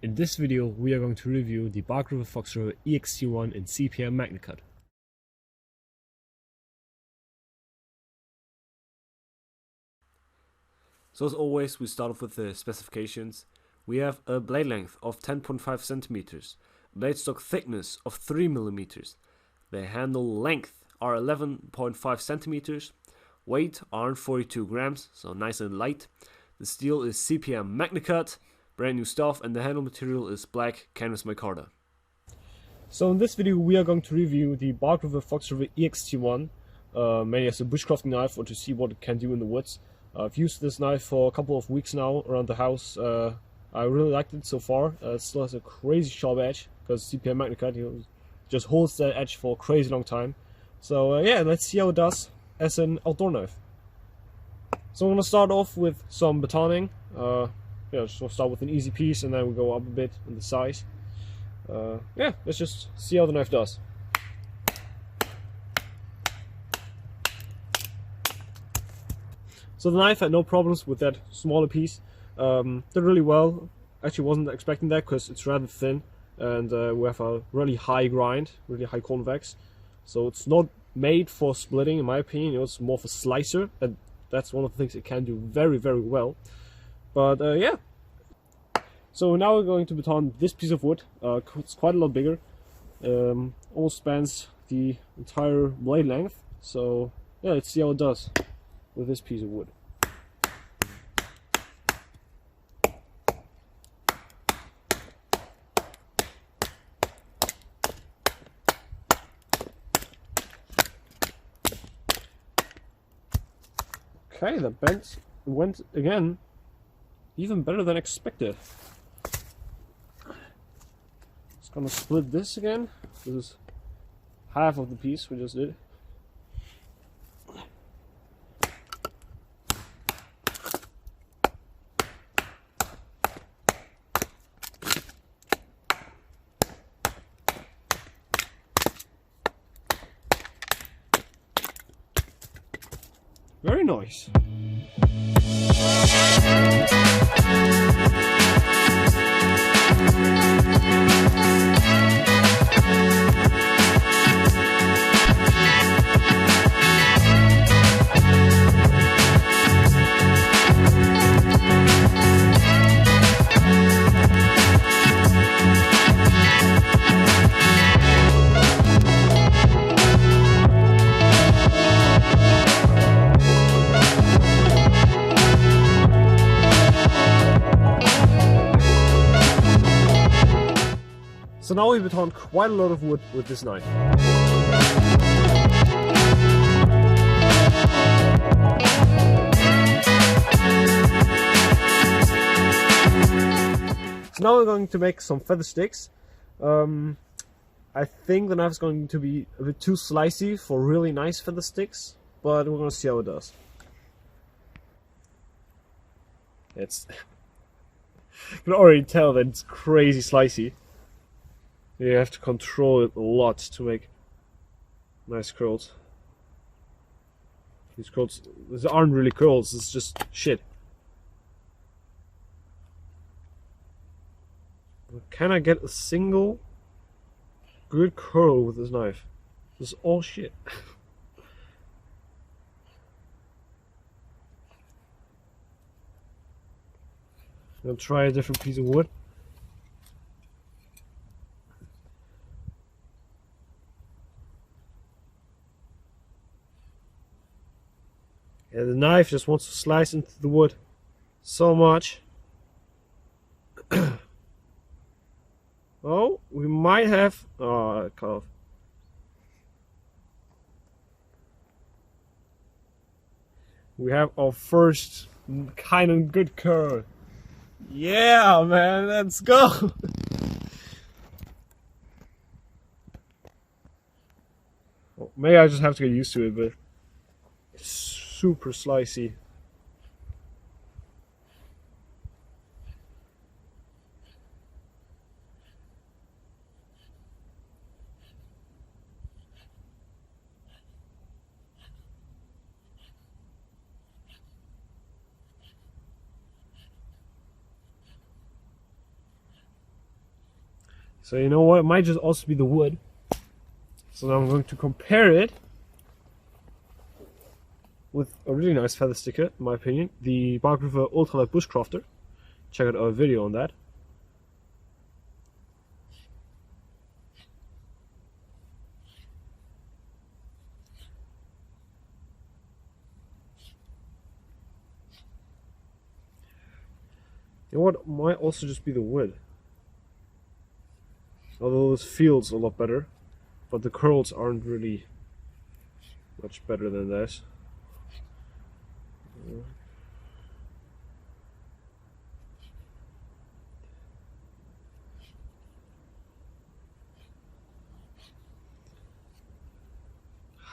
In this video, we are going to review the Bark River Fox-River EXT-1 in CPM MagnaCut. So as always, we start off with the specifications. We have a blade length of 10.5 centimeters, blade stock thickness of 3 millimeters. The handle length are 11.5 centimeters, weight are 42 grams, so nice and light. The steel is CPM MagnaCut, brand new stuff, and the handle material is black canvas micarta. So in this video we are going to review the Bark River Fox-River EXT-1, mainly as a bushcrafting knife or to see what it can do in the woods. I've used this knife for a couple of weeks now around the house. I really liked it so far. It still has a crazy sharp edge because CPM MagnaCut just holds that edge for a crazy long time. So yeah, let's see how it does as an outdoor knife. So I'm going to start off with some batoning. So we'll start with an easy piece and then we go up a bit in the size. Yeah, let's just see how the knife does. So the knife had no problems with that smaller piece. Did really well. Actually wasn't expecting that because it's rather thin and we have a really high grind, really high convex. So it's not made for splitting in my opinion, it's more for slicer, and that's one of the things it can do very, very well. But yeah. So now we're going to baton this piece of wood. It's quite a lot bigger. Almost spans the entire blade length. So yeah, let's see how it does with this piece of wood. Okay, the bend went again even better than expected. Just gonna split this again. This is half of the piece we just did. Very nice. So now we baton quite a lot of wood with this knife. So now we're going to make some feather sticks. I think the knife is going to be a bit too slicey for really nice feather sticks, but we're going to see how it does. You can already tell that it's crazy slicey. You have to control it a lot to make nice curls. These curls aren't really curls, it's just shit. Can I get a single good curl with this knife? This is all shit. I'm gonna try a different piece of wood. Yeah, the knife just wants to slice into the wood so much. Oh, we might have... Oh, cut off. We have our first kind of good curl. Yeah, man, let's go! Well, maybe I just have to get used to it, but it's super slicey. So you know what, it might just also be the wood. So now I'm going to compare it with a really nice feather sticker, in my opinion, the Bark River Ultralight Bushcrafter. Check out our video on that. You know what, it might also just be the wood. Although this feels a lot better, but the curls aren't really much better than this.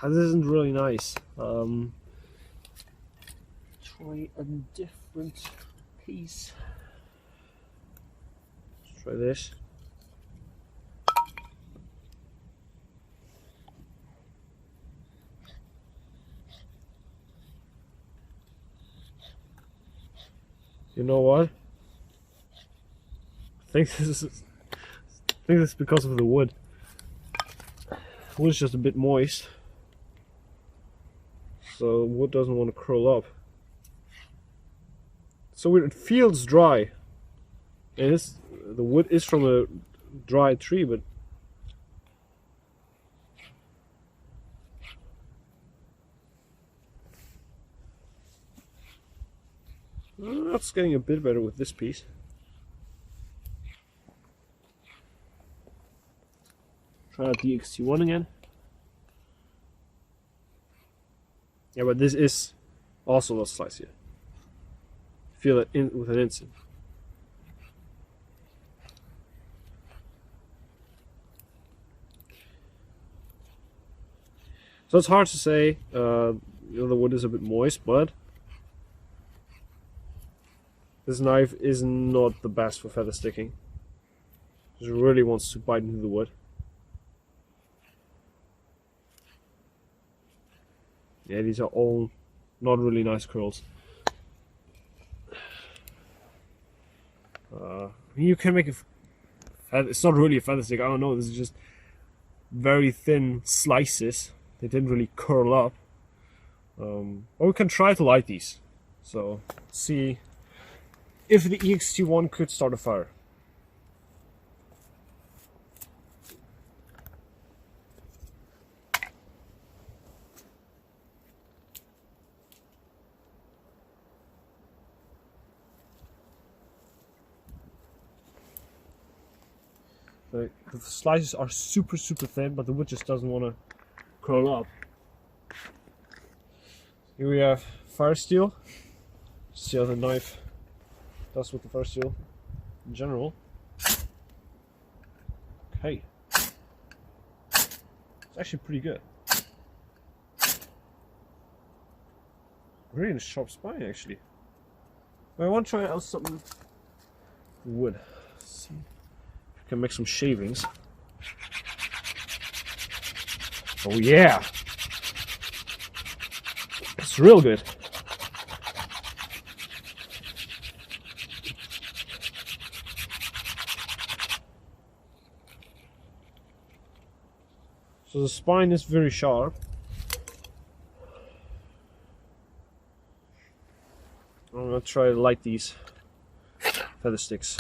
This isn't really nice. Try a different piece. Let's try this. You know what? I think this is because of the wood. The wood's just a bit moist, so wood doesn't want to curl up. So it feels dry. And the wood is from a dry tree, but that's getting a bit better with this piece. Try out the EXT-1 again. Yeah, but this is also a lot slicier. Feel it with an instant. So it's hard to say. You know, the wood is a bit moist, but this knife is not the best for feather sticking. It really wants to bite into the wood. Yeah, these are all not really nice curls. You can make it's not really a feather stick, I don't know, this is just very thin slices. They didn't really curl up. Or we can try to light these. So, see if the EXT-1 could start a fire. The slices are super thin, but the wood just doesn't want to curl up. Here we have fire steel. See how the knife does with the fire steel in general. Okay, it's actually pretty good. Really sharp spine, actually. But I want to try out something wood. Let's see. Can make some shavings. Oh yeah, it's real good. So the spine is very sharp. I'm gonna try to light these feather sticks.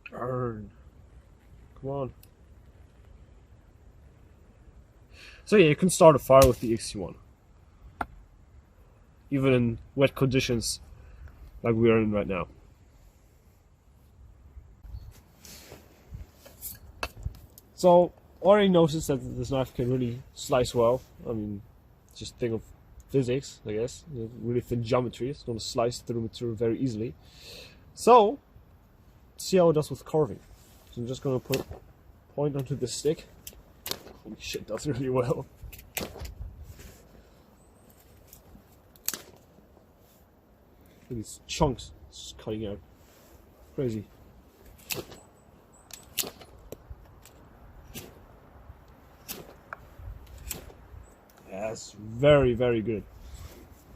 Burn. Come on. So yeah, you can start a fire with the EXT-1. Even in wet conditions like we are in right now. So, already noticed that this knife can really slice well. I mean, just think of physics, I guess. Really thin geometry, it's going to slice through material very easily. So, see how it does with carving. So I'm just going to put point onto the stick. Holy shit, that's really well. these chunks just cutting out. Crazy. Yeah, that's very, very good.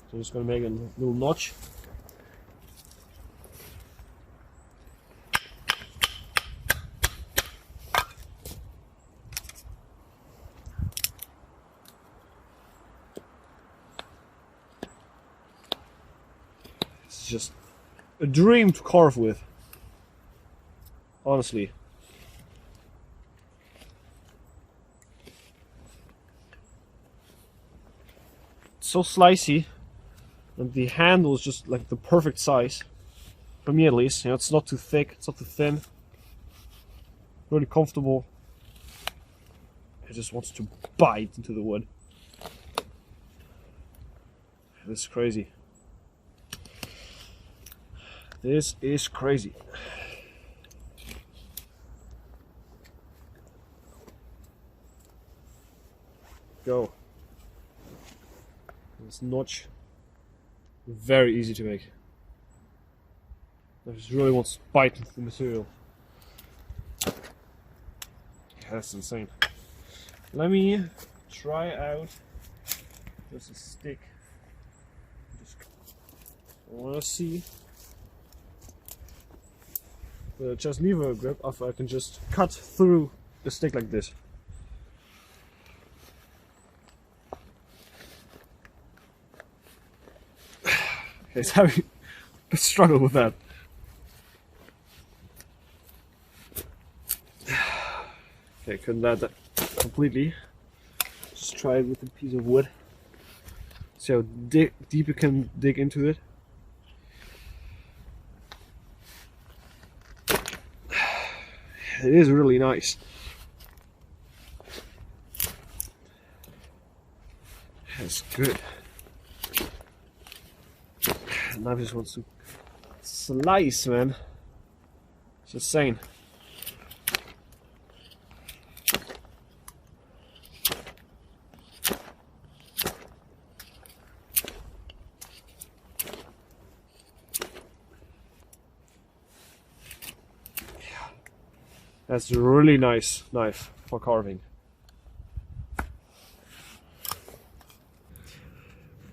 So I'm just gonna make a little notch. It's just a dream to carve with. Honestly. It's so slicey, and the handle is just like the perfect size. For me at least, you know, it's not too thick, it's not too thin. Really comfortable. It just wants to bite into the wood. This is crazy. This is crazy. Go. This notch, very easy to make. I just really want to bite into the material. Yeah, that's insane. Let me try out just a stick. I want to see just leave a grip if I can just cut through a stick like this. Okay, it's having a struggle with that. Okay, couldn't add that completely. Just try it with a piece of wood. See how deep you can dig into it. It is really nice. It's good. The knife just wants to slice, man. It's insane. That's a really nice knife for carving.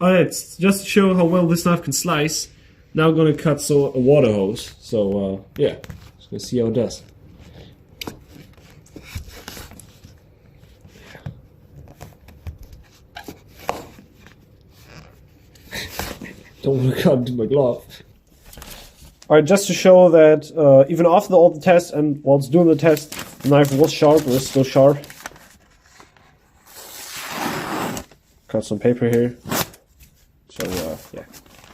Alright, just to show how well this knife can slice, now I'm gonna cut a water hose. So yeah, just gonna see how it does. Don't want to cut into my glove. Alright, just to show that even after all the tests and whilst doing the test, the knife was sharp, or is still sharp. Cut some paper here. So yeah,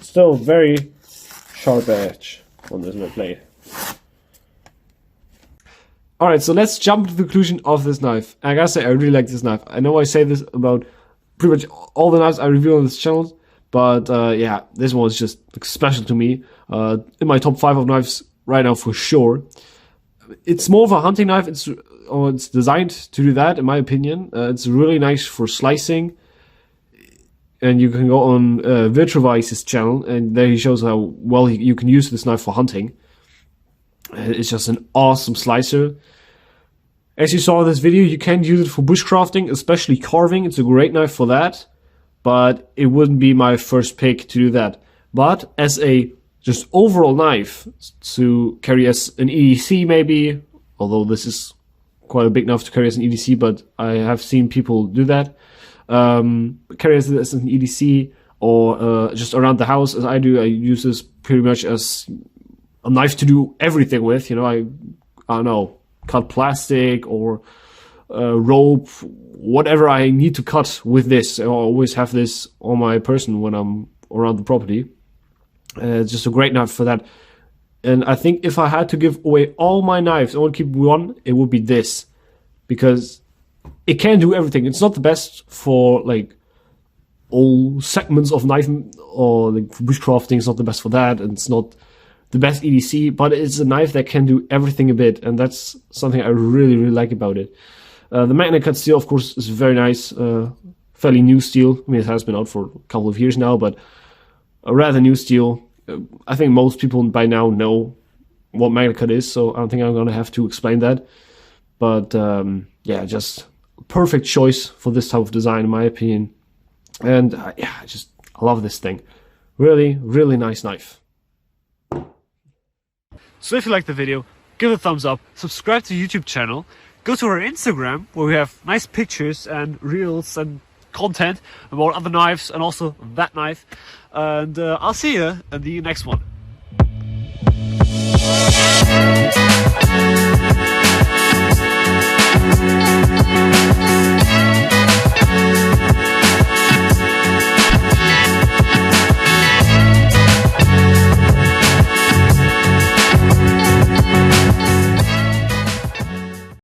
still very sharp edge on this blade. Alright, so let's jump to the conclusion of this knife. I gotta say, I really like this knife. I know I say this about pretty much all the knives I review on this channel, but yeah, this one is just special to me. In my top 5 of knives right now for sure. It's more of a hunting knife. It's designed to do that, in my opinion. It's really nice for slicing. And you can go on Virtuvice's channel, and there he shows how well you can use this knife for hunting. It's just an awesome slicer. As you saw in this video, you can use it for bushcrafting, especially carving. It's a great knife for that, but it wouldn't be my first pick to do that. But as a just overall knife to carry as an EDC maybe, although this is quite a big knife to carry as an EDC, but I have seen people do that. Carry as an EDC or just around the house as I do. I use this pretty much as a knife to do everything with. You know, I don't know, cut plastic or rope, whatever I need to cut with this. I always have this on my person when I'm around the property. It's just a great knife for that. And I think if I had to give away all my knives, I would keep one, it would be this. Because it can do everything. It's not the best for like all segments of knife or like bushcrafting. It's not the best for that, and it's not the best EDC, but it's a knife that can do everything a bit, and that's something I really, really like about it. The Magna Cut steel, of course, is very nice. Fairly new steel. I mean, it has been out for a couple of years now, but a rather new steel. I think most people by now know what magnet cut is, so I don't think I'm gonna have to explain that. But yeah, just perfect choice for this type of design in my opinion. And yeah, I love this thing. Really, really nice knife. So if you liked the video, give it a thumbs up, subscribe to the YouTube channel, go to our Instagram where we have nice pictures and reels and content about other knives and also that knife. And I'll see you in the next one.